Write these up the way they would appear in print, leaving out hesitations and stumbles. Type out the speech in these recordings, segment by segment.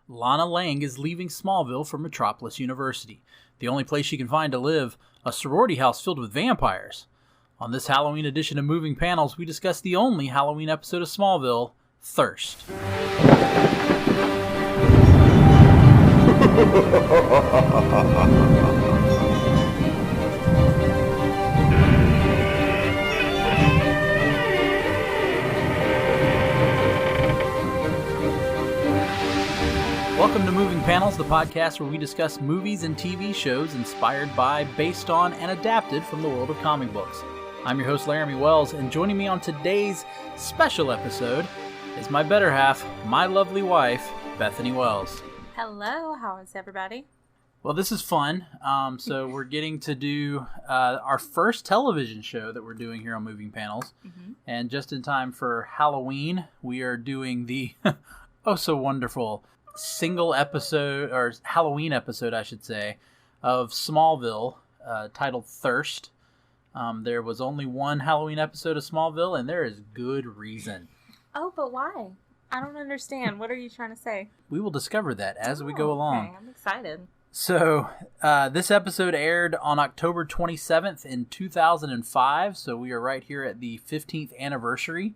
Lana Lang is leaving Smallville for Metropolis University, the only place she can find to live, a sorority house filled with vampires. On this Halloween edition of Moving Panels, we discuss the only Halloween episode of Smallville, Thirst. Welcome to Moving Panels, the podcast where we discuss movies and TV shows inspired by, based on, and adapted from the world of comic books. I'm your host, Laramy Wells, and joining me on today's special episode is my better half, my lovely wife, Bethany Wells. Hello, how is everybody? Well, this is fun. So we're getting to do our first television show that we're doing here on Moving Panels. Mm-hmm. And just in time for Halloween, we are doing the oh so wonderful single episode, or Halloween episode, I should say, of Smallville, titled Thirst. There was only one Halloween episode of Smallville, and there is good reason. Oh, but why? I don't understand. What are you trying to say? We will discover that as we go along. Okay, I'm excited. So, this episode aired on October 27th in 2005, so we are right here at the 15th anniversary.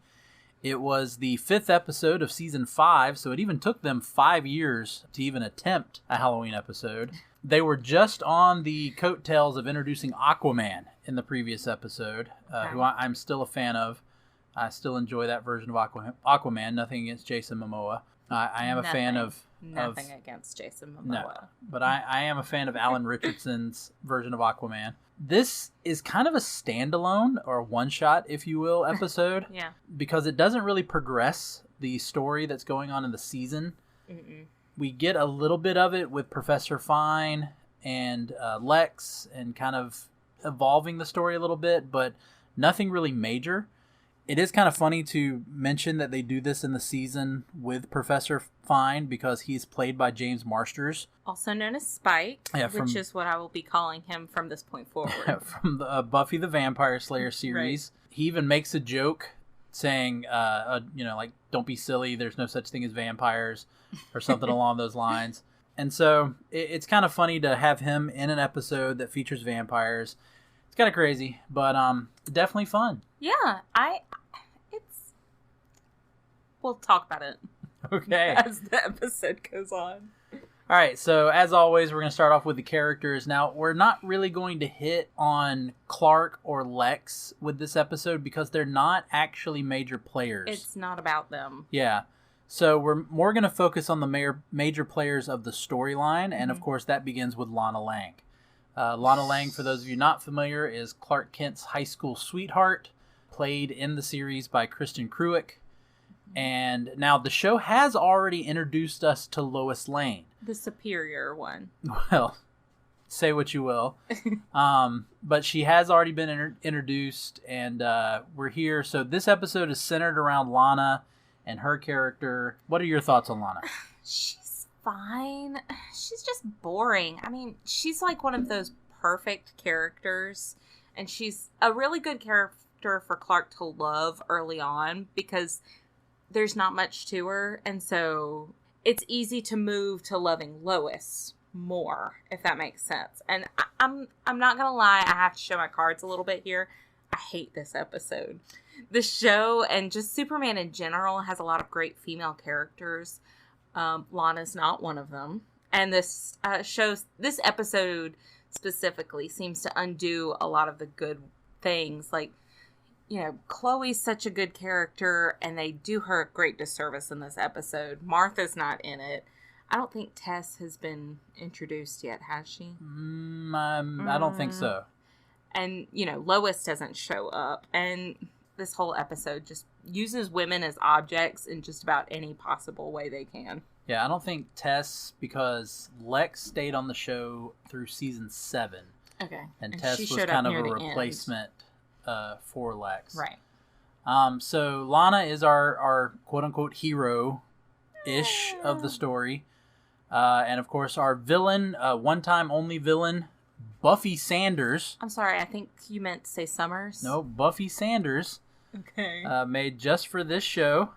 It was the 5th episode of season 5, so it even took them 5 years to even attempt a Halloween episode. They were just on the coattails of introducing Aquaman in the previous episode, who I'm still a fan of. I still enjoy that version of Aquaman. Nothing against Jason Momoa. I am a fan of... Nothing against Jason Momoa. No, but I am a fan of Alan Richardson's version of Aquaman. This is kind of a standalone, or one-shot, if you will, episode. Yeah. Because it doesn't really progress the story that's going on in the season. Mm-mm. We get a little bit of it with Professor Fine and Lex, and kind of evolving the story a little bit, but nothing really major. It is kind of funny to mention that they do this in the season with Professor Fine, because he's played by James Marsters. Also known as Spike, which is what I will be calling him from this point forward. From the Buffy the Vampire Slayer series. Right. He even makes a joke saying, like, don't be silly, there's no such thing as vampires, or something along those lines. And so it's kind of funny to have him in an episode that features vampires. It's kind of crazy, but definitely fun. Yeah, we'll talk about it. Okay. As the episode goes on. All right, so as always, we're going to start off with the characters. Now, we're not really going to hit on Clark or Lex with this episode because they're not actually major players. It's not about them. Yeah. So we're more going to focus on the major players of the storyline, and of course that begins with Lana Lang. Lana Lang, for those of you not familiar, is Clark Kent's high school sweetheart, played in the series by Kristen Cruick. And now the show has already introduced us to Lois Lane. The superior one. Well, say what you will. But she has already been introduced, and we're here. So this episode is centered around Lana and her character. What are your thoughts on Lana? She's fine. She's just boring. I mean, she's like one of those perfect characters, and she's a really good character for Clark to love early on because there's not much to her, and so it's easy to move to loving Lois more, if that makes sense. And I'm not gonna lie, I have to show my cards a little bit here. I hate this episode. The show, and just Superman in general, has a lot of great female characters. Lana's not one of them. And this episode specifically seems to undo a lot of the good things. Like, Chloe's such a good character, and they do her a great disservice in this episode. Martha's not in it. I don't think Tess has been introduced yet, has she? I don't think so. And, Lois doesn't show up. And this whole episode just uses women as objects in just about any possible way they can. Yeah, I don't think Tess, because Lex stayed on the show through season 7. Okay. And Tess was kind of a replacement for Lex. Right. So Lana is our quote-unquote hero-ish of the story. And of course our villain, one-time only villain, Buffy Sanders. I'm sorry, I think you meant to say Summers. No, Buffy Sanders. Okay. Made just for this show.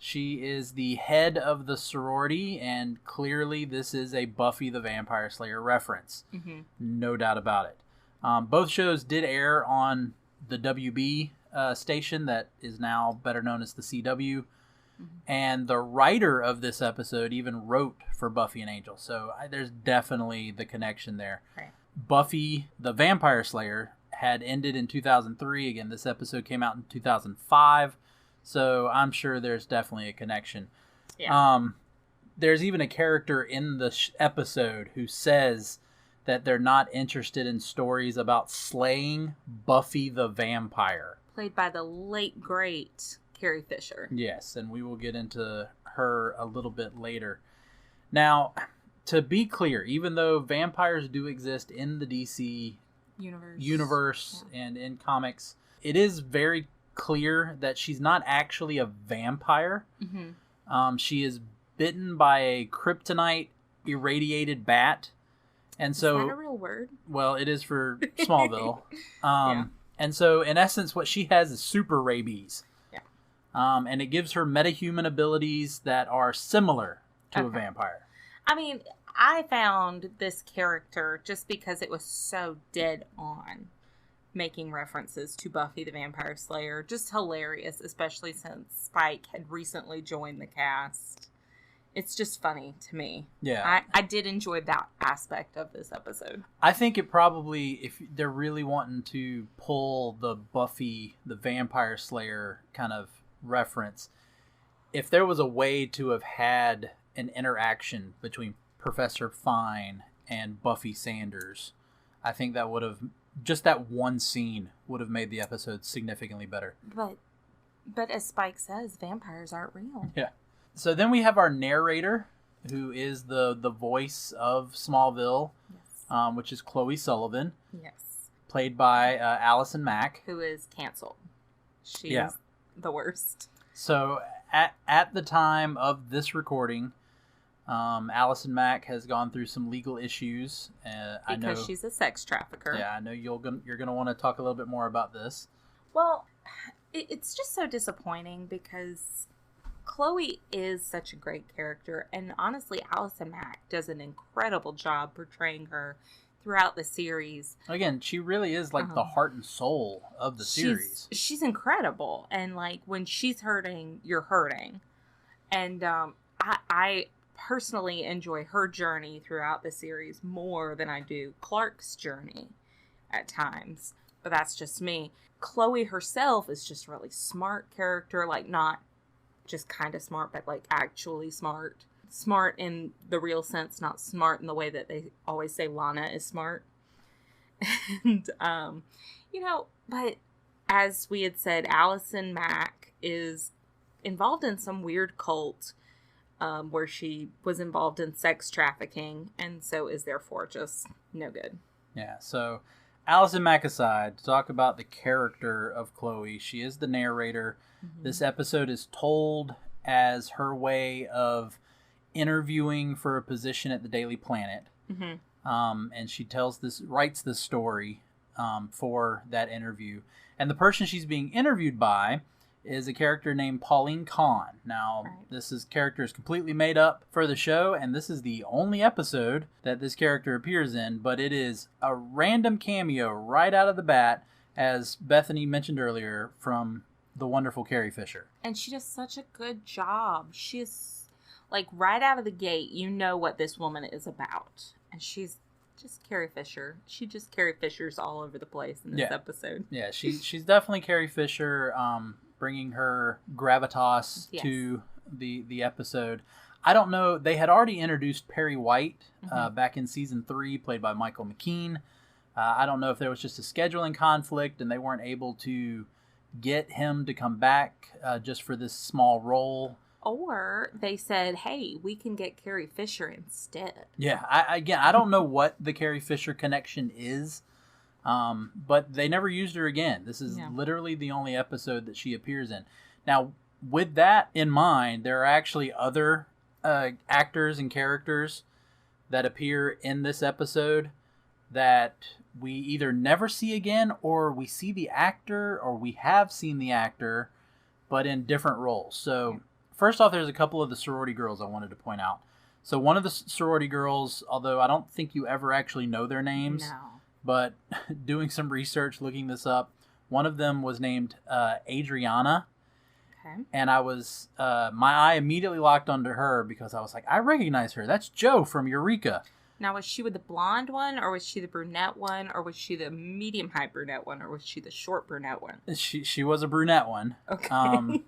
She is the head of the sorority, and clearly this is a Buffy the Vampire Slayer reference. Mm-hmm. No doubt about it. Both shows did air on the WB station that is now better known as the CW. Mm-hmm. And the writer of this episode even wrote for Buffy and Angel. So there's definitely the connection there. Right. Buffy the Vampire Slayer had ended in 2003. Again, this episode came out in 2005. So I'm sure there's definitely a connection. Yeah. There's even a character in the episode who says that they're not interested in stories about slaying Buffy the Vampire. Played by the late, great Carrie Fisher. Yes, and we will get into her a little bit later. Now, to be clear, even though vampires do exist in the DC universe and in comics, it is very clear that she's not actually a vampire. Mm-hmm. She is bitten by a kryptonite irradiated bat. And so, is that a real word? Well, it is for Smallville. And so, in essence, what she has is super rabies. Yeah. And it gives her metahuman abilities that are similar to a vampire. I mean, I found this character, just because it was so dead on, making references to Buffy the Vampire Slayer, just hilarious, especially since Spike had recently joined the cast. It's just funny to me. Yeah. I did enjoy that aspect of this episode. I think it probably, if they're really wanting to pull the Buffy the Vampire Slayer kind of reference, if there was a way to have had an interaction between Professor Fine and Buffy Sanders, I think that would have, just that one scene would have made the episode significantly better. But as Spike says, vampires aren't real. Yeah. So then we have our narrator, who is the voice of Smallville, yes. Which is Chloe Sullivan. Yes. Played by Allison Mack. Who is canceled. She is the worst. So at the time of this recording, Allison Mack has gone through some legal issues. Because she's a sex trafficker. Yeah, I know you're going to want to talk a little bit more about this. Well, it's just so disappointing because Chloe is such a great character, and honestly, Allison Mack does an incredible job portraying her throughout the series. Again, she really is like the heart and soul of the series. She's incredible, and like when she's hurting, you're hurting. And I personally enjoy her journey throughout the series more than I do Clark's journey at times, but that's just me. Chloe herself is just a really smart character, like not just kind of smart, but like actually smart. Smart in the real sense, not smart in the way that they always say Lana is smart. And, but as we had said, Allison Mack is involved in some weird cult where she was involved in sex trafficking, and so is therefore just no good. Yeah, so Allison Mack aside, to talk about the character of Chloe, she is the narrator. Mm-hmm. This episode is told as her way of interviewing for a position at the Daily Planet. Mm-hmm. And she writes this story for that interview. And the person she's being interviewed by is a character named Pauline Kahn. Now, This character is completely made up for the show, and this is the only episode that this character appears in, but it is a random cameo right out of the bat, as Bethany mentioned earlier, from the wonderful Carrie Fisher. And she does such a good job. She's, like, right out of the gate, you know what this woman is about. And she's just Carrie Fisher. She just Carrie Fisher's all over the place in this episode. Yeah, she's definitely Carrie Fisher, bringing her gravitas to the episode. I don't know. They had already introduced Perry White back in season 3, played by Michael McKean. I don't know if there was just a scheduling conflict and they weren't able to get him to come back just for this small role. Or they said, hey, we can get Carrie Fisher instead. Yeah, I don't know what the Carrie Fisher connection is. But they never used her again. This is literally the only episode that she appears in. Now, with that in mind, there are actually other actors and characters that appear in this episode that we either never see again, or we see the actor, or we have seen the actor, but in different roles. So, first off, there's a couple of the sorority girls I wanted to point out. So one of the sorority girls, although I don't think you ever actually know their names, No. but doing some research, looking this up, one of them was named Adriana. Okay. And I was, my eye immediately locked onto her because I was like, I recognize her. That's Joe from Eureka. Now, was she with the blonde one, or was she the brunette one, or was she the medium-height brunette one, or was she the short brunette one? She was a brunette one. Okay.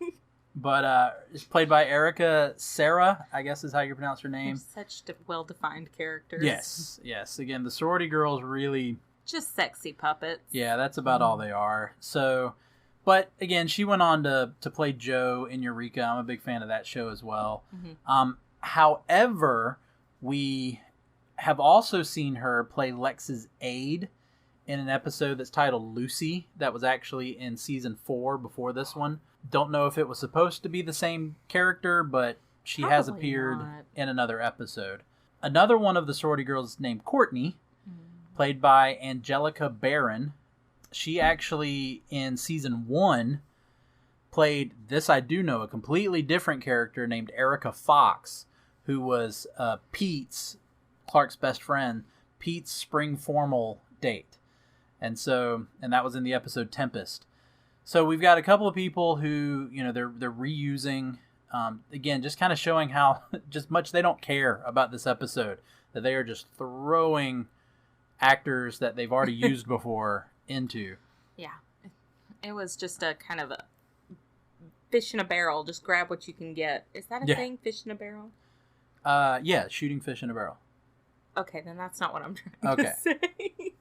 But it's played by Erica Sarah, I guess is how you pronounce her name. Such well-defined characters. Yes. Again, the sorority girls really... Just sexy puppets. Yeah, that's about all they are. So, but again, she went on to play Jo in Eureka. I'm a big fan of that show as well. Mm-hmm. However, we have also seen her play Lex's aide in an episode that's titled Lucy. That was actually in season 4 before this one. Don't know if it was supposed to be the same character, but she has Probably appeared not. in another episode. Another one of the sorority girls is named Courtney, played by Angelica Barron. She actually, in season 1, played, this I do know, a completely different character named Erica Fox, who was Pete's, Clark's best friend, Pete's spring formal date. And that was in the episode Tempest. So we've got a couple of people who, they're reusing, again, just kind of showing how just much they don't care about this episode, that they are just throwing actors that they've already used before into. Yeah. It was just a kind of a fish in a barrel. Just grab what you can get. Is that a thing? Fish in a barrel? Yeah, shooting fish in a barrel. Okay, then that's not what I'm trying to say.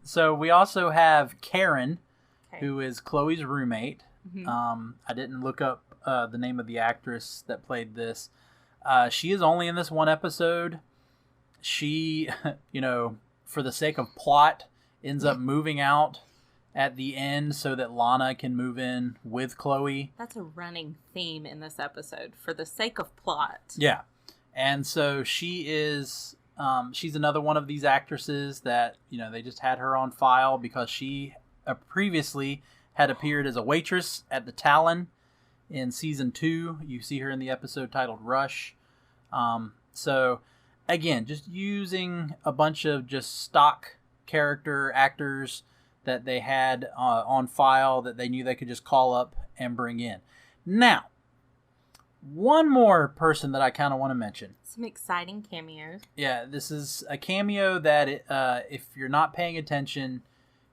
So we also have Karen, who is Chloe's roommate. Mm-hmm. I didn't look up the name of the actress that played this. She is only in this one episode. She, for the sake of plot, ends up moving out at the end so that Lana can move in with Chloe. That's a running theme in this episode, for the sake of plot. Yeah. And so she is, she's another one of these actresses that, they just had her on file because she previously had appeared as a waitress at the Talon in season 2. You see her in the episode titled Rush. So again, just using a bunch of just stock character actors that they had on file that they knew they could just call up and bring in. Now, one more person that I kind of want to mention. Some exciting cameos. Yeah, this is a cameo that if you're not paying attention,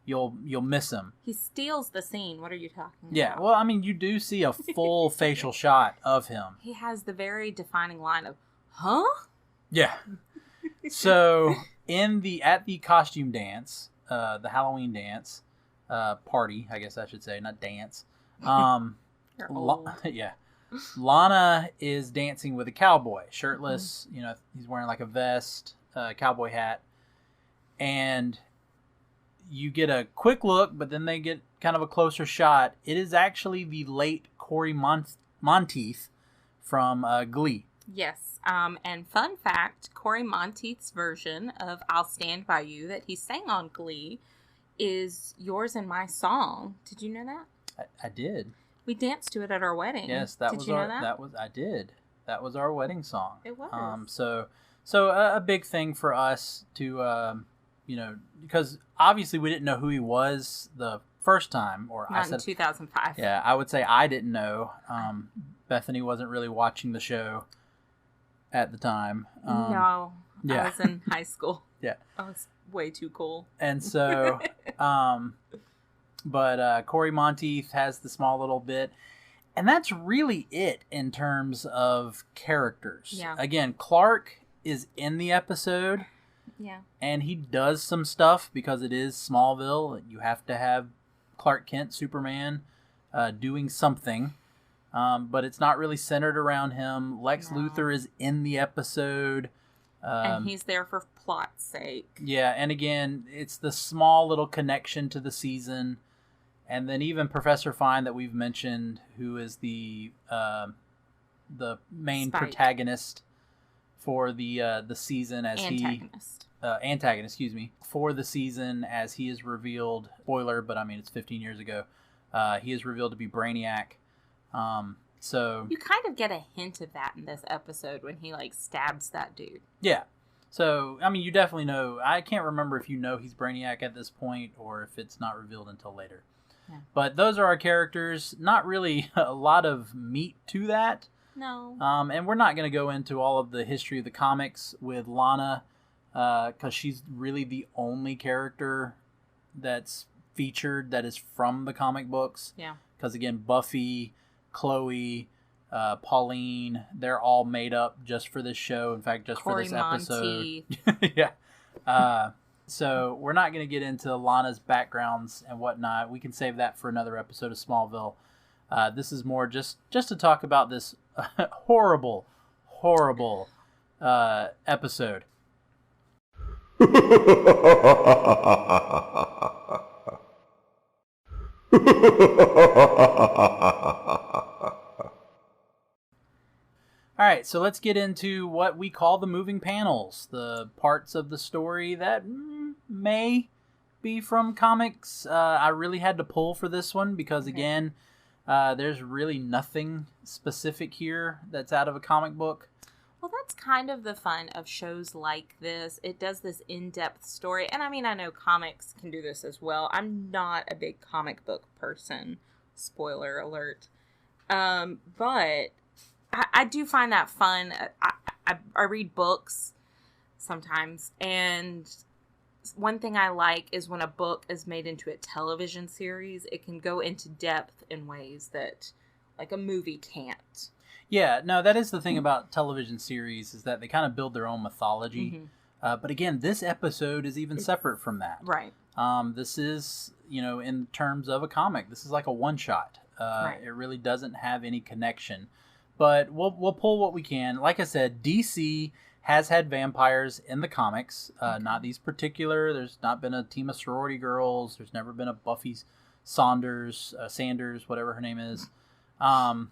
you'll miss him. He steals the scene. What are you talking about? Yeah, well, I mean, you do see a full facial shot of him. He has the very defining line of, huh? Yeah. So at the costume dance, the Halloween dance party, I guess I should say, not dance. You're old. Yeah. Lana is dancing with a cowboy, shirtless. He's wearing like a vest, cowboy hat, and you get a quick look, but then they get kind of a closer shot. It is actually the late Corey Monteith from Glee. Yes. And fun fact, Corey Monteith's version of I'll Stand By You that he sang on Glee is Yours and My Song. Did you know that? I did. We danced to it at our wedding. Yes, Did you know that? I did. That was our wedding song. It was. So a big thing for us to, because obviously we didn't know who he was the first time, or Not in 2005. Yeah, I would say I didn't know. Bethany wasn't really watching the show at the time. No, yeah. I was in high school. Yeah, I was way too cool. And so, but Corey Monteith has the small little bit, and that's really it in terms of characters. Yeah. Again, Clark is in the episode. Yeah. And he does some stuff because it is Smallville. You have to have Clark Kent, Superman, doing something. But it's not really centered around him. Lex Luthor is in the episode. And he's there for plot's sake. Yeah, and again, it's the small little connection to the season. And then even Professor Fine that we've mentioned, who is the main protagonist for the season as antagonist, for the season as he is revealed, spoiler, but I mean it's 15 years ago, he is revealed to be Brainiac. So you kind of get a hint of that in this episode when he like stabs that dude. Yeah. So, I mean, you definitely know. I can't remember if you know he's Brainiac at this point or if it's not revealed until later. Yeah. But those are our characters. Not really a lot of meat to that. No. And we're not going to go into all of the history of the comics with Lana because she's really the only character that's featured that is from the comic books. Yeah. Because, again, Buffy, Chloe, Pauline, they're all made up just for this show. In fact, just Corey for this episode. yeah. So we're not going to get into Lana's backgrounds and whatnot. We can save that for another episode of Smallville. This is more just to talk about this horrible episode. All right, so let's get into what we call the moving panels, the parts of the story that may be from comics. I really had to pull for this one because, again, there's really nothing specific here that's out of a comic book. Well, that's kind of the fun of shows like this. It does this in-depth story. And I mean, I know comics can do this as well. I'm not a big comic book person. Spoiler alert. But I do find that fun. I read books sometimes. And one thing I like is when a book is made into a television series, it can go into depth in ways that like a movie can't. Yeah, no, that is the thing about television series is that they kind of build their own mythology. Mm-hmm. But again, this episode is even separate from that. Right. This is, in terms of a comic, this is like a one-shot. Right. It really doesn't have any connection. But we'll pull what we can. Like I said, DC has had vampires in the comics. Not these particular. There's not been a team of sorority girls. There's never been a Buffy Sanders, whatever her name is.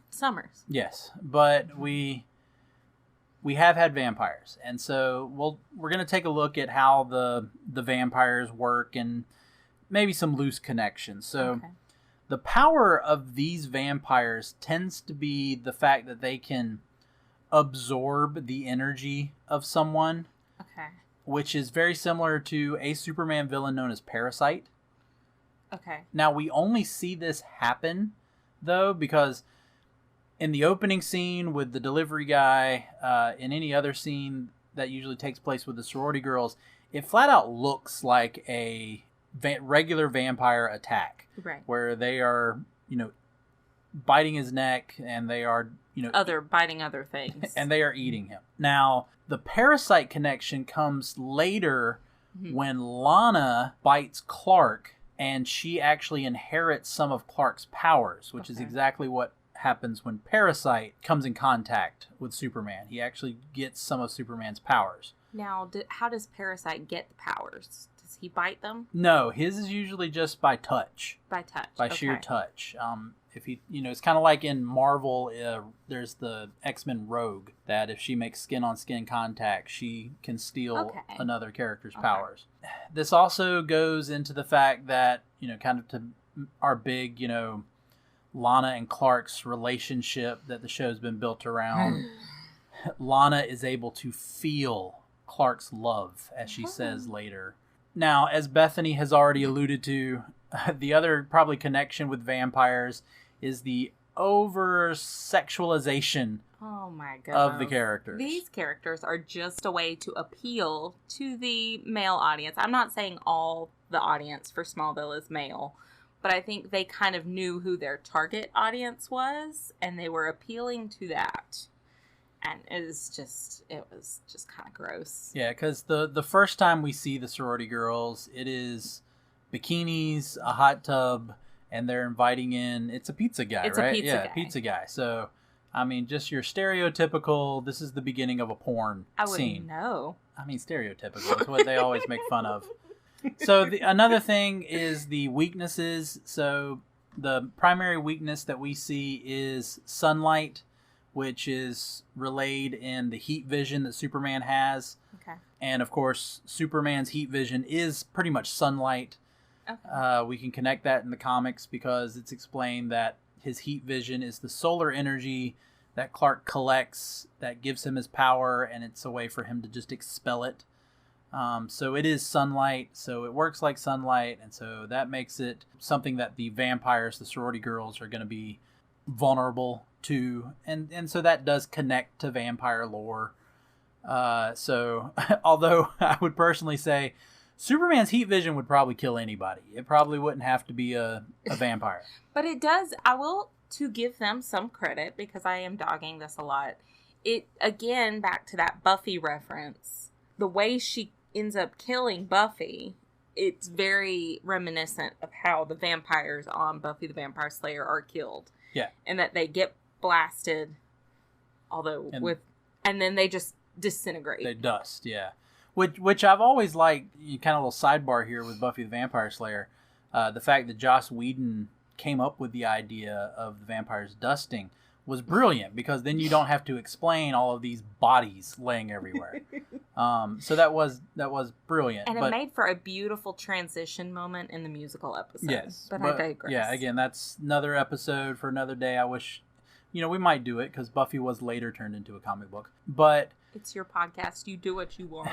Summers. Yes, but we have had vampires, and so we're going to take a look at how the vampires work and maybe some loose connections. So the power of these vampires tends to be the fact that they can absorb the energy of someone. Okay. Which is very similar to a Superman villain known as Parasite. Okay. Now we only see this happen though, because in the opening scene with the delivery guy, in any other scene that usually takes place with the sorority girls, it flat out looks like a regular vampire attack. Right. Where they are, biting his neck and they are, biting other things. And they are eating him. Now, the parasite connection comes later when Lana bites Clark. And she actually inherits some of Clark's powers, which is exactly what happens when Parasite comes in contact with Superman. He actually gets some of Superman's powers. Now, how does Parasite get the powers? Does he bite them? No, his is usually just by touch. By touch. By sheer touch. If he, it's kind of like in Marvel, there's the X-Men Rogue, that if she makes skin-on-skin contact, she can steal another character's powers. This also goes into the fact that, kind of to our big, Lana and Clark's relationship that the show's been built around. Lana is able to feel Clark's love, as she says later. Now, as Bethany has already alluded to, the other probably connection with vampires is the over-sexualization of the characters. These characters are just a way to appeal to the male audience. I'm not saying all the audience for Smallville is male, but I think they kind of knew who their target audience was, and they were appealing to that. And it was just kind of gross. Yeah, because the first time we see the sorority girls, it is bikinis, a hot tub, and they're inviting in, it's a pizza guy, right? Pizza guy. So, I mean, just your stereotypical, this is the beginning of a porn scene. I wouldn't know. I mean, stereotypical is what they always make fun of. So, another thing is the weaknesses. So, the primary weakness that we see is sunlight, which is relayed in the heat vision that Superman has. Okay. And, of course, Superman's heat vision is pretty much sunlight. Okay. We can connect that in the comics because it's explained that his heat vision is the solar energy that Clark collects that gives him his power, and it's a way for him to just expel it. So it is sunlight, so it works like sunlight, and so that makes it something that the vampires, the sorority girls, are going to be vulnerable to, and so that does connect to vampire lore. So although I would personally say Superman's heat vision would probably kill anybody, it probably wouldn't have to be a vampire. But it does, I will, to give them some credit, because I am dogging this a lot, it, again, back to that Buffy reference, the way she ends up killing Buffy, it's very reminiscent of how the vampires on Buffy the Vampire Slayer are killed. Yeah. And that they get blasted, and then they just disintegrate. They dust, yeah. Which I've always liked, kind of a little sidebar here with Buffy the Vampire Slayer, the fact that Joss Whedon came up with the idea of the vampires dusting was brilliant, because then you don't have to explain all of these bodies laying everywhere. So that was brilliant. And it made for a beautiful transition moment in the musical episode. Yes. But I digress. Yeah, again, that's another episode for another day. I wish, we might do it, because Buffy was later turned into a comic book. But it's your podcast. You do what you want.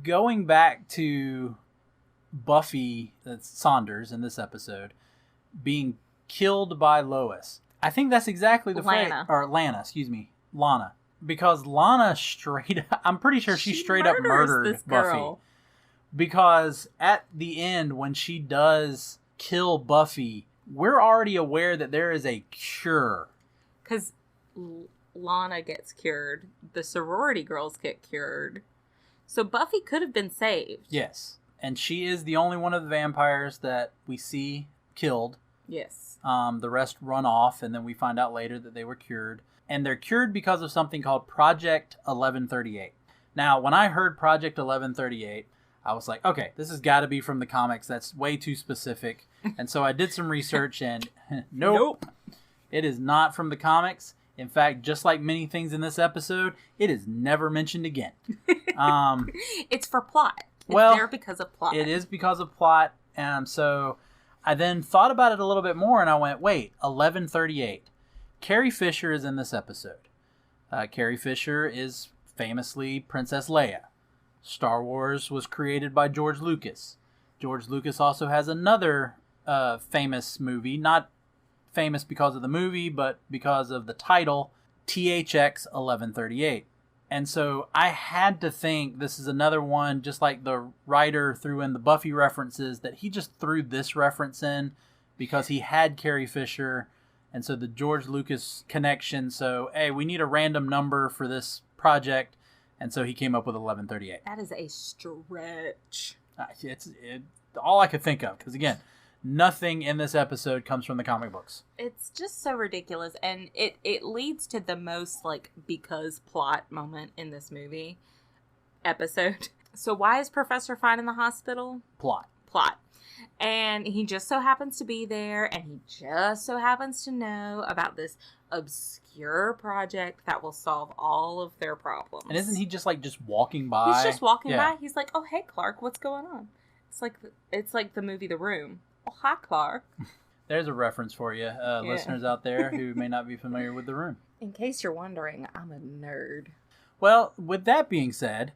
Going back to Buffy, that's Saunders in this episode, being killed by Lois. I think that's exactly the Lana. Lana. Because Lana I'm pretty sure she straight up murdered Buffy. Because at the end, when she does kill Buffy, we're already aware that there is a cure. Because Lana gets cured. The sorority girls get cured. So Buffy could have been saved. Yes. And she is the only one of the vampires that we see killed. Yes. The rest run off, and then we find out later that they were cured. And they're cured because of something called Project 1138. Now, when I heard Project 1138, I was like, okay, this has got to be from the comics. That's way too specific. And so I did some research, and nope, it is not from the comics. In fact, just like many things in this episode, it is never mentioned again. It's for plot. It's there because of plot. It is because of plot. So I then thought about it a little bit more, and I went, wait, 1138. Carrie Fisher is in this episode. Carrie Fisher is famously Princess Leia. Star Wars was created by George Lucas. George Lucas also has another famous movie, not famous because of the movie, but because of the title, THX 1138. And so I had to think this is another one, just like the writer threw in the Buffy references, that he just threw this reference in because he had Carrie Fisher. And so the George Lucas connection. So, hey, we need a random number for this project. And so he came up with 1138. That is a stretch. It's all I could think of. Because, again, nothing in this episode comes from the comic books. It's just so ridiculous. And it leads to the most, because plot moment in this movie episode. So why is Professor Fine in the hospital? Plot. And he just so happens to be there, and he just so happens to know about this obscure project that will solve all of their problems. And isn't he just walking by? He's just walking by. He's like, "Oh, hey, Clark, what's going on?" It's like the movie The Room. Oh, hi, Clark. There's a reference for you, listeners out there who may not be familiar with The Room. In case you're wondering, I'm a nerd. Well, with that being said,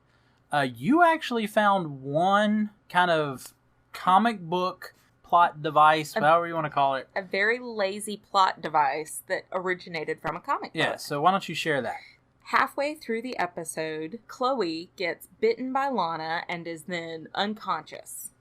you actually found one kind of comic book plot device, however you want to call it. A very lazy plot device that originated from a comic book. Yeah, so why don't you share that? Halfway through the episode, Chloe gets bitten by Lana and is then unconscious.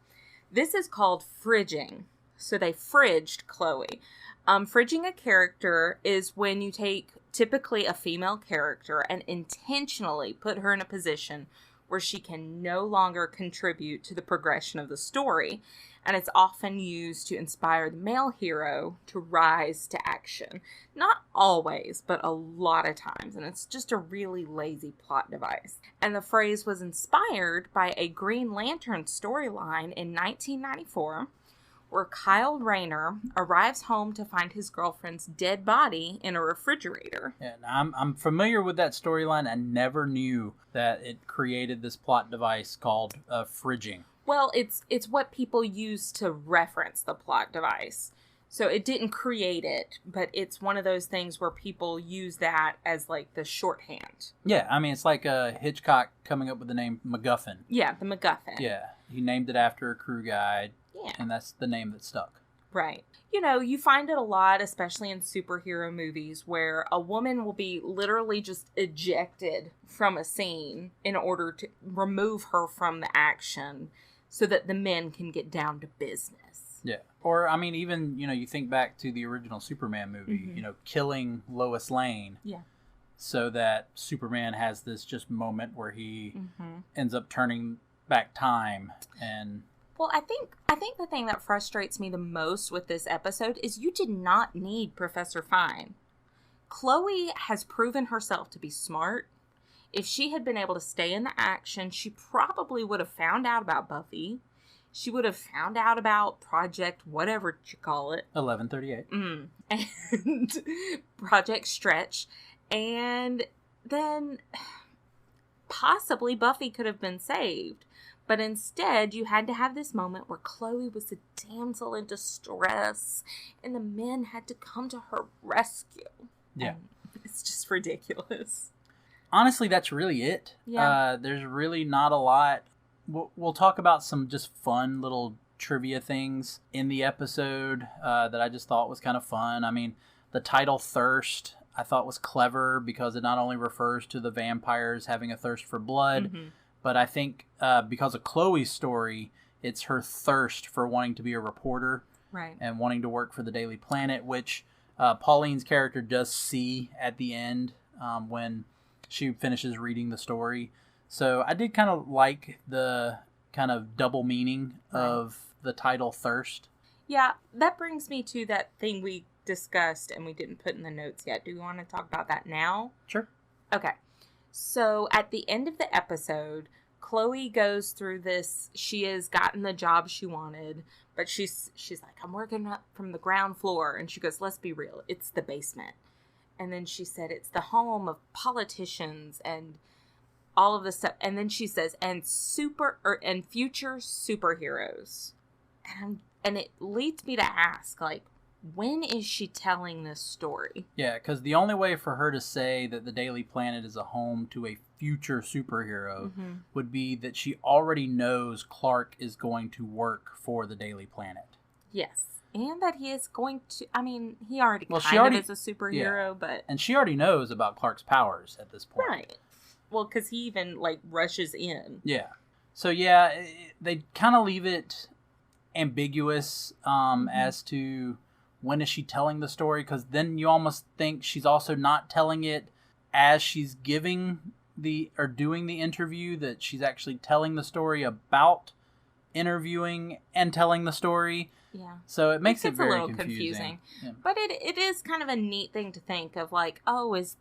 This is called fridging. So they fridged Chloe. Fridging a character is when you take typically a female character and intentionally put her in a position where she can no longer contribute to the progression of the story. And it's often used to inspire the male hero to rise to action. Not always, but a lot of times. And it's just a really lazy plot device. And the phrase was inspired by a Green Lantern storyline in 1994, where Kyle Rayner arrives home to find his girlfriend's dead body in a refrigerator. Yeah, I'm familiar with that storyline. I never knew that it created this plot device called fridging. Well, it's what people use to reference the plot device. So it didn't create it, but it's one of those things where people use that as like the shorthand. Yeah, I mean, it's like Hitchcock coming up with the name MacGuffin. Yeah, the MacGuffin. Yeah, he named it after a crew guy, Yeah. and that's the name that stuck. Right. You know, you find it a lot, especially in superhero movies, where a woman will be literally just ejected from a scene in order to remove her from the action so that the men can get down to business. Yeah. Or, I mean, even, you think back to the original Superman movie, killing Lois Lane. Yeah. So that Superman has this just moment where he ends up turning back time and... Well, I think the thing that frustrates me the most with this episode is you did not need Professor Fine. Chloe has proven herself to be smart. If she had been able to stay in the action, she probably would have found out about Buffy. She would have found out about Project whatever you call it. 1138. And Project Stretch. And then possibly Buffy could have been saved. But instead, you had to have this moment where Chloe was a damsel in distress, and the men had to come to her rescue. Yeah. And it's just ridiculous. Honestly, that's really it. Yeah. There's really not a lot. We'll talk about some just fun little trivia things in the episode that I just thought was kind of fun. I mean, the title Thirst I thought was clever because it not only refers to the vampires having a thirst for blood, but I think because of Chloe's story, it's her thirst for wanting to be a reporter and wanting to work for the Daily Planet, which Pauline's character does see at the end when she finishes reading the story. So I did kind of like the kind of double meaning of the title Thirst. Yeah, that brings me to that thing we discussed and we didn't put in the notes yet. Do you want to talk about that now? Sure. Okay. So at the end of the episode, Chloe goes through this. She has gotten the job she wanted, but she's like, I'm working up from the ground floor. And she goes, let's be real, it's the basement. And then she said, it's the home of politicians and all of this stuff. And then she says, and future superheroes. And it leads me to ask, like, when is she telling this story? Yeah, because the only way for her to say that the Daily Planet is a home to a future superhero would be that she already knows Clark is going to work for the Daily Planet. Yes. And that he is going to, I mean, he already kind of is a superhero, but... And she already knows about Clark's powers at this point. Right. Well, because he even, like, rushes in. Yeah. So, yeah, they kind of leave it ambiguous as to when is she telling the story, because then you almost think she's also not telling it as she's giving or doing the interview, that she's actually telling the story about interviewing and telling the story. Yeah. So it makes it very a little confusing. Yeah. But it is kind of a neat thing to think of, like, oh, is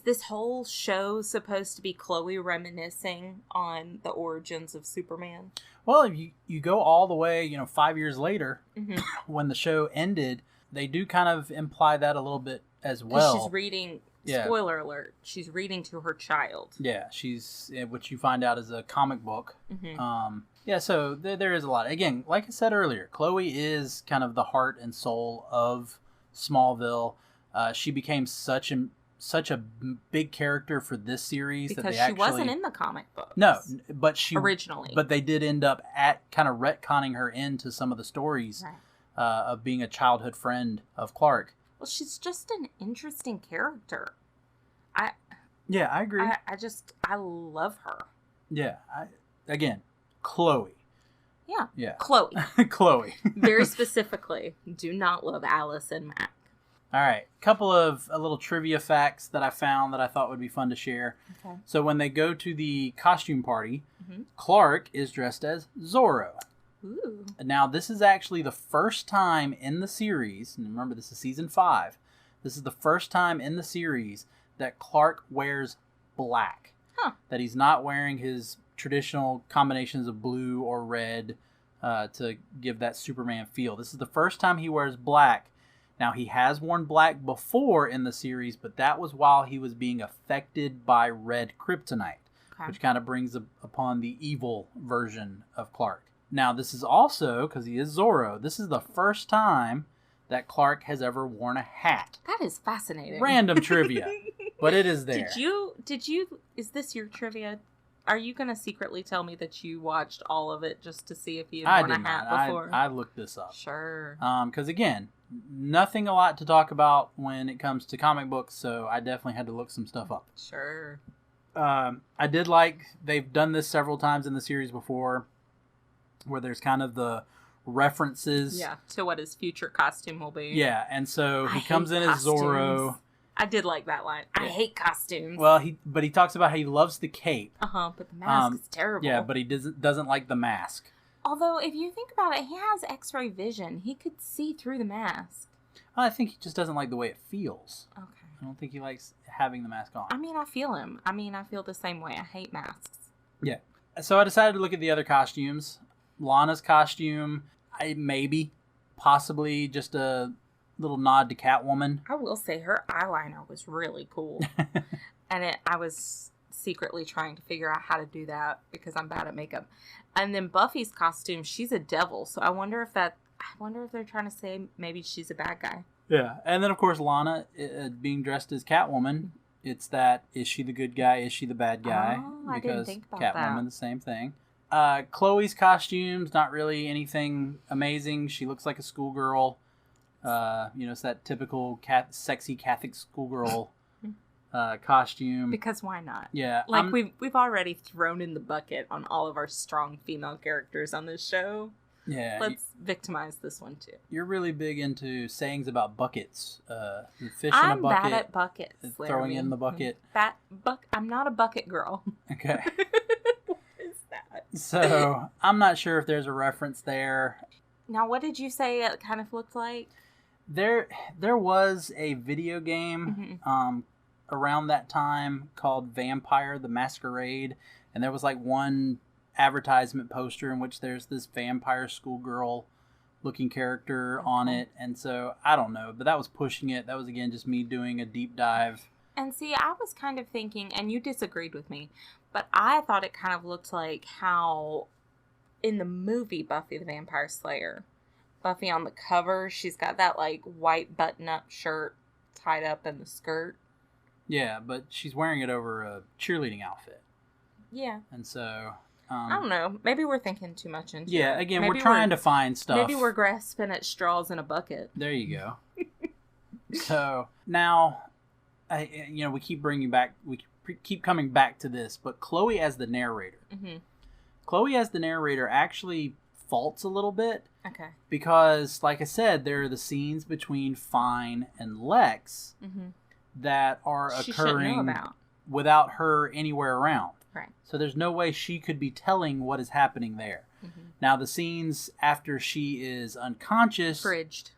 this whole show supposed to be Chloe reminiscing on the origins of Superman? Well, if you go all the way, 5 years later, when the show ended, they do kind of imply that a little bit as well. She's reading, spoiler alert, she's reading to her child. Yeah, which you find out is a comic book. Yeah, so there is a lot. Again, like I said earlier, Chloe is kind of the heart and soul of Smallville. She became such a big character for this series because she wasn't in the comic books. No, but she originally. But they did end up at kind of retconning her into some of the stories of being a childhood friend of Clark. Well, she's just an interesting character. I agree. I love her. Yeah. Again, Chloe. Yeah. Chloe. Chloe. Very specifically, do not love Alice and Mac. All right. Couple of little trivia facts that I found that I thought would be fun to share. Okay. So when they go to the costume party, Clark is dressed as Zorro. Ooh. Now, this is actually the first time in the series, and remember this is season 5, this is the first time in the series that Clark wears black. That he's not wearing his traditional combinations of blue or red to give that Superman feel. This is the first time he wears black. Now, he has worn black before in the series, but that was while he was being affected by red kryptonite, which kind of brings upon the evil version of Clark. Now, this is also, because he is Zorro, this is the first time that Clark has ever worn a hat. That is fascinating. Random trivia, but it is there. Did you, is this your trivia? Are you going to secretly tell me that you watched all of it just to see if you had worn a hat before? I looked this up. Sure. Because again, nothing a lot to talk about when it comes to comic books, so I definitely had to look some stuff up. Sure. I did like, they've done this several times in the series before, where there's kind of the references. Yeah, to what his future costume will be. Yeah, and so he comes in as Zorro. I did like that line. Yeah. I hate costumes. Well, he talks about how he loves the cape. But the mask is terrible. Yeah, but he doesn't like the mask. Although, if you think about it, he has X-ray vision. He could see through the mask. I think he just doesn't like the way it feels. Okay. I don't think he likes having the mask on. I mean, I feel him. I mean, I feel the same way. I hate masks. Yeah. So I decided to look at the other costumes. Lana's costume, possibly just a little nod to Catwoman. I will say her eyeliner was really cool. And I was secretly trying to figure out how to do that because I'm bad at makeup. And then Buffy's costume, she's a devil. So I wonder if they're trying to say maybe she's a bad guy. Yeah. And then, of course, Lana being dressed as Catwoman. It's that, is she the good guy? Is she the bad guy? Oh, I didn't think about Catwoman, that. the same thing. Chloe's costume's not really anything amazing. She looks like a schoolgirl. It's that typical sexy Catholic schoolgirl costume. Because why not? Yeah. Like, we've already thrown in the bucket on all of our strong female characters on this show. Yeah. Let's victimize this one, too. You're really big into sayings about buckets. Fish in a bucket. I'm bad at buckets, throwing in the bucket. I'm not a bucket girl. Okay. What is that? So, I'm not sure if there's a reference there. Now, what did you say it kind of looked like? There was a video game around that time called Vampire the Masquerade, and there was like one advertisement poster in which there's this vampire schoolgirl looking character on it, and so I don't know, but that was pushing it. That was again just me doing a deep dive. And see, I was kind of thinking, and you disagreed with me, but I thought it kind of looked like how in the movie Buffy the Vampire Slayer, Buffy on the cover, she's got that like white button-up shirt tied up in the skirt. Yeah, but she's wearing it over a cheerleading outfit. Yeah. And so I don't know. Maybe we're thinking too much into it. Yeah, again, maybe we're trying to find stuff. Maybe we're grasping at straws in a bucket. There you go. So now, we keep keep coming back to this, but Chloe as the narrator. Mm-hmm. Chloe as the narrator actually faults a little bit. Okay. Because, like I said, there are the scenes between Fine and Lex that are occurring without her anywhere around. Right. So there's no way she could be telling what is happening there. Mm-hmm. Now, the scenes after she is unconscious... Fridged.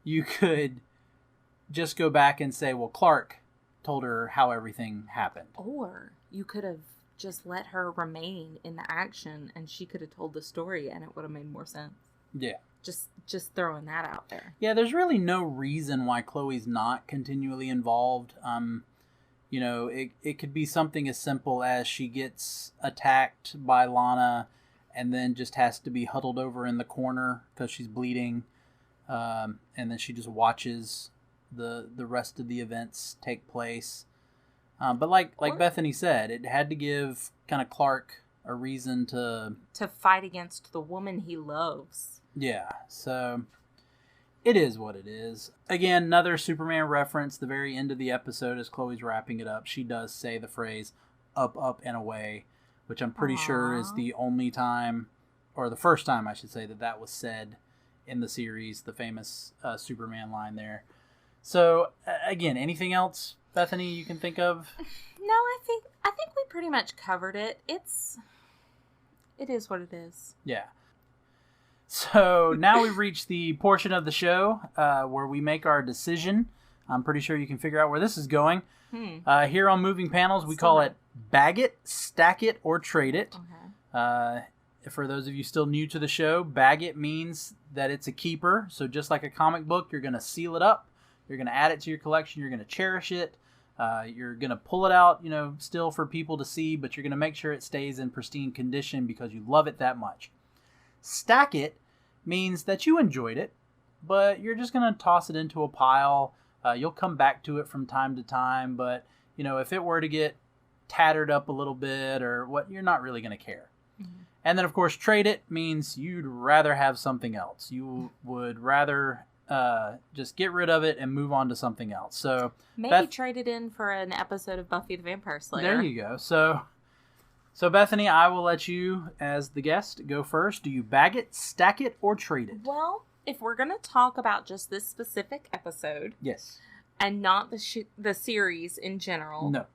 You could just go back and say, well, Clark told her how everything happened. Or you could have just let her remain in the action and she could have told the story and it would have made more sense. Yeah. Just throwing that out there. Yeah, there's really no reason why Chloe's not continually involved. It could be something as simple as she gets attacked by Lana and then just has to be huddled over in the corner because she's bleeding. And then she just watches the rest of the events take place. But like Bethany said, it had to give kind of Clark a reason to fight against the woman he loves. Yeah, so it is what it is. Again, another Superman reference. The very end of the episode, as Chloe's wrapping it up, she does say the phrase "up, up, and away," which I'm pretty sure is the only time, or the first time, I should say, that was said in the series. The famous Superman line there. So again, anything else, Bethany, you can think of? No, I think we pretty much covered it. It is what it is. Yeah. So now we've reached the portion of the show where we make our decision. I'm pretty sure you can figure out where this is going. Here on Moving Panels, we call it Bag It, Stack It, or Trade It. Okay. For those of you still new to the show, Bag It means that it's a keeper. So just like a comic book, you're going to seal it up. You're going to add it to your collection. You're going to cherish it. You're going to pull it out, still for people to see, but you're going to make sure it stays in pristine condition because you love it that much. Stack It means that you enjoyed it, but you're just going to toss it into a pile. You'll come back to it from time to time, but, if it were to get tattered up a little bit or what, you're not really going to care. Mm-hmm. And then, of course, trade it means you'd rather have something else. You would rather just get rid of it and move on to something else. So maybe trade it in for an episode of Buffy the Vampire Slayer. There you go. So Bethany, I will let you, as the guest, go first. Do you bag it, stack it, or trade it? Well, if we're going to talk about just this specific episode, yes, and not the series in general, no,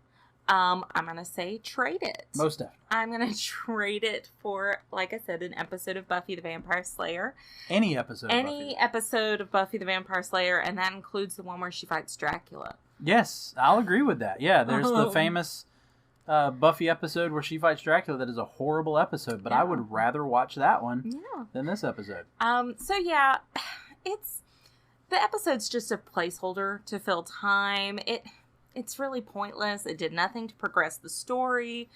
I'm going to say trade it. Most definitely. I'm going to trade it for, like I said, an episode of Buffy the Vampire Slayer. Any episode of Buffy the Vampire Slayer, and that includes the one where she fights Dracula. Yes, I'll agree with that. Yeah, there's the famous Buffy episode where she fights Dracula. That is a horrible episode, but I would rather watch that one than this episode. So yeah, the episode's just a placeholder to fill time. It's really pointless. It did nothing to progress the story.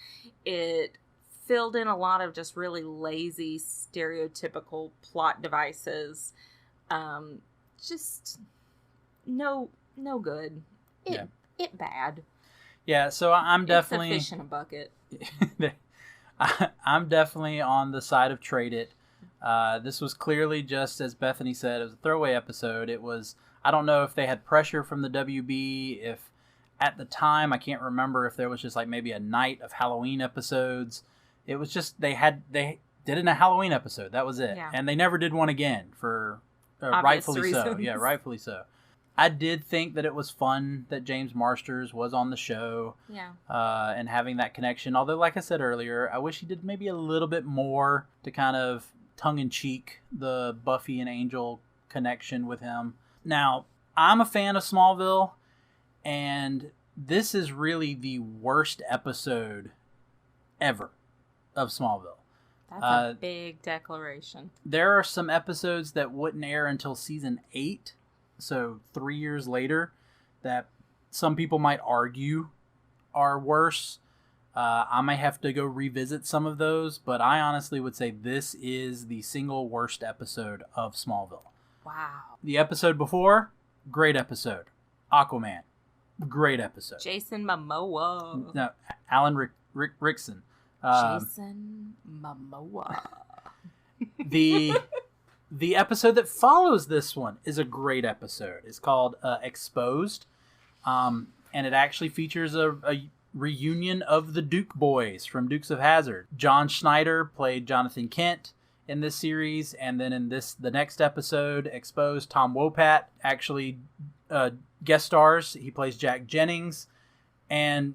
It filled in a lot of just really lazy, stereotypical plot devices. Just no good. It bad. Yeah, so I'm definitely... It's a fish in a bucket. I'm definitely on the side of trade it. This was clearly just, as Bethany said, it was a throwaway episode. It was... I don't know if they had pressure from the WB, if at the time, I can't remember if there was just like maybe a night of Halloween episodes. It was just, they did it in a Halloween episode. That was it. Yeah. And they never did one again for rightfully so. Yeah, rightfully so. I did think that it was fun that James Marsters was on the show. Yeah. And having that connection. Although, like I said earlier, I wish he did maybe a little bit more to kind of tongue-in-cheek the Buffy and Angel connection with him. Now, I'm a fan of Smallville, and this is really the worst episode ever of Smallville. That's a big declaration. There are some episodes that wouldn't air until season 8. So 3 years later, that some people might argue are worse. I may have to go revisit some of those, but I honestly would say this is the single worst episode of Smallville. Wow. The episode before, great episode. Aquaman, great episode. Jason Momoa. No, Alan Rickson. Jason Momoa. The episode that follows this one is a great episode. It's called Exposed, and it actually features a reunion of the Duke boys from Dukes of Hazzard. John Schneider played Jonathan Kent in this series, and then in the next episode, Exposed, Tom Wopat actually guest stars. He plays Jack Jennings, and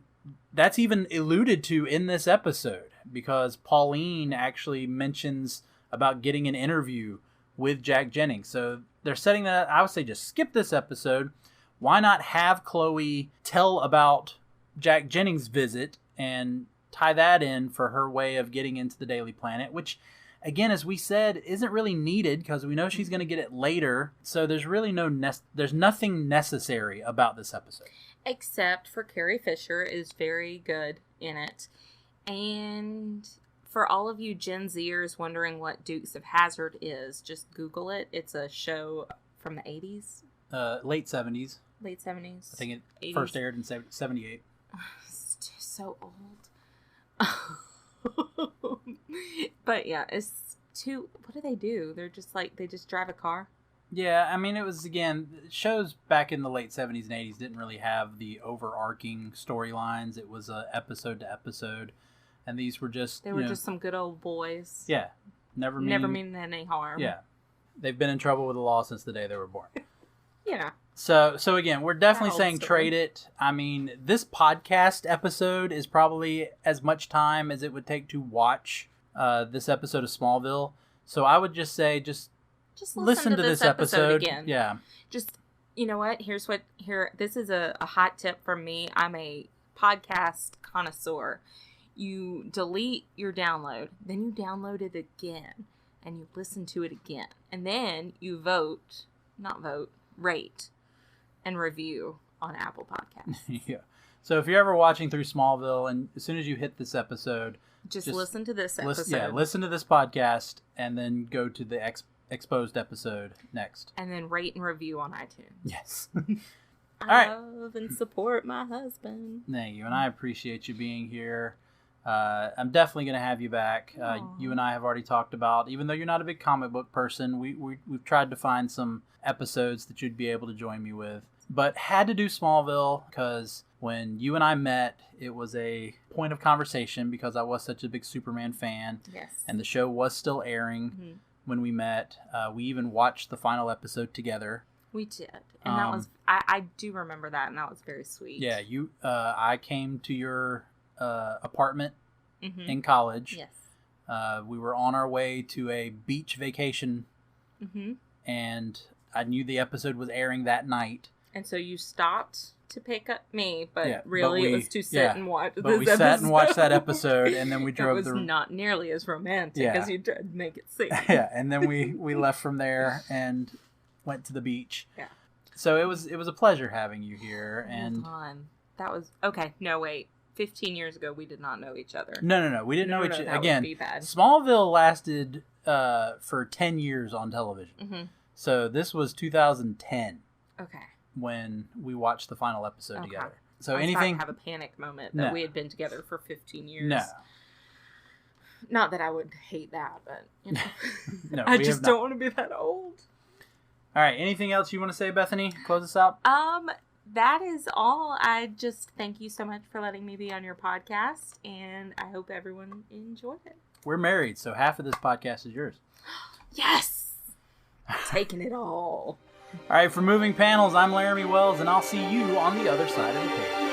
that's even alluded to in this episode because Pauline actually mentions about getting an interview with Jack Jennings. So they're setting that. I would say just skip this episode. Why not have Chloe tell about Jack Jennings' visit and tie that in for her way of getting into the Daily Planet, which, again, as we said, isn't really needed because we know she's going to get it later. So there's really there's nothing necessary about this episode. Except for Carrie Fisher is very good in it. And for all of you Gen Zers wondering what Dukes of Hazzard is, just Google it. It's a show from the 80s. Late 70s. Late 70s. I think it 80s. First aired in 78. It's so old. But yeah, it's too... What do they do? They're just like... They just drive a car? Yeah, I mean, it was, again... Shows back in the late 70s and 80s didn't really have the overarching storylines. It was episode to episode. And these were just... They were just some good old boys. Yeah. Never mean any harm. Yeah. They've been in trouble with the law since the day they were born. Yeah. So again, we're definitely saying trade it. I mean, this podcast episode is probably as much time as it would take to watch this episode of Smallville. So I would just say just listen to this episode again. Yeah. Just, you know what? This is a hot tip from me. I'm a podcast connoisseur. You delete your download, then you download it again, and you listen to it again. And then you rate, and review on Apple Podcasts. Yeah. So if you're ever watching through Smallville, and as soon as you hit this episode... Just listen to this episode. Listen to this podcast, and then go to the exposed episode next. And then rate and review on iTunes. Yes. I love and support my husband. Thank you, and I appreciate you being here. I'm definitely going to have you back. You and I have already talked about, even though you're not a big comic book person, we've tried to find some episodes that you'd be able to join me with. But had to do Smallville because when you and I met, it was a point of conversation because I was such a big Superman fan. Yes. And the show was still airing when we met. We even watched the final episode together. We did. And that was, I do remember that, and that was very sweet. Yeah, I came to your apartment in college. Yes. We were on our way to a beach vacation, and I knew the episode was airing that night. And so you stopped to pick up me, but it was to sit and watch this But we episode. sat and watched that episode, and then we drove. It was not nearly as romantic as you tried to make it seem. Yeah, and then we left from there and went to the beach. Yeah. So it was a pleasure having you here. And that was okay. No, wait. 15 years ago, we did not know each other. No. We didn't know each other. Again, would be bad. Smallville lasted for 10 years on television. So this was 2010. Okay. When we watched the final episode together. So I have a panic moment that we had been together for 15 years. No. Not that I would hate that, but you know. No, I just don't want to be that old. All right. Anything else you want to say, Bethany? Close us out. That is all. I just thank you so much for letting me be on your podcast, and I hope everyone enjoyed it. We're married, so half of this podcast is yours. Yes! Taking it all. All right, for Moving Panels, I'm Laramy Wells, and I'll see you on the other side of the page.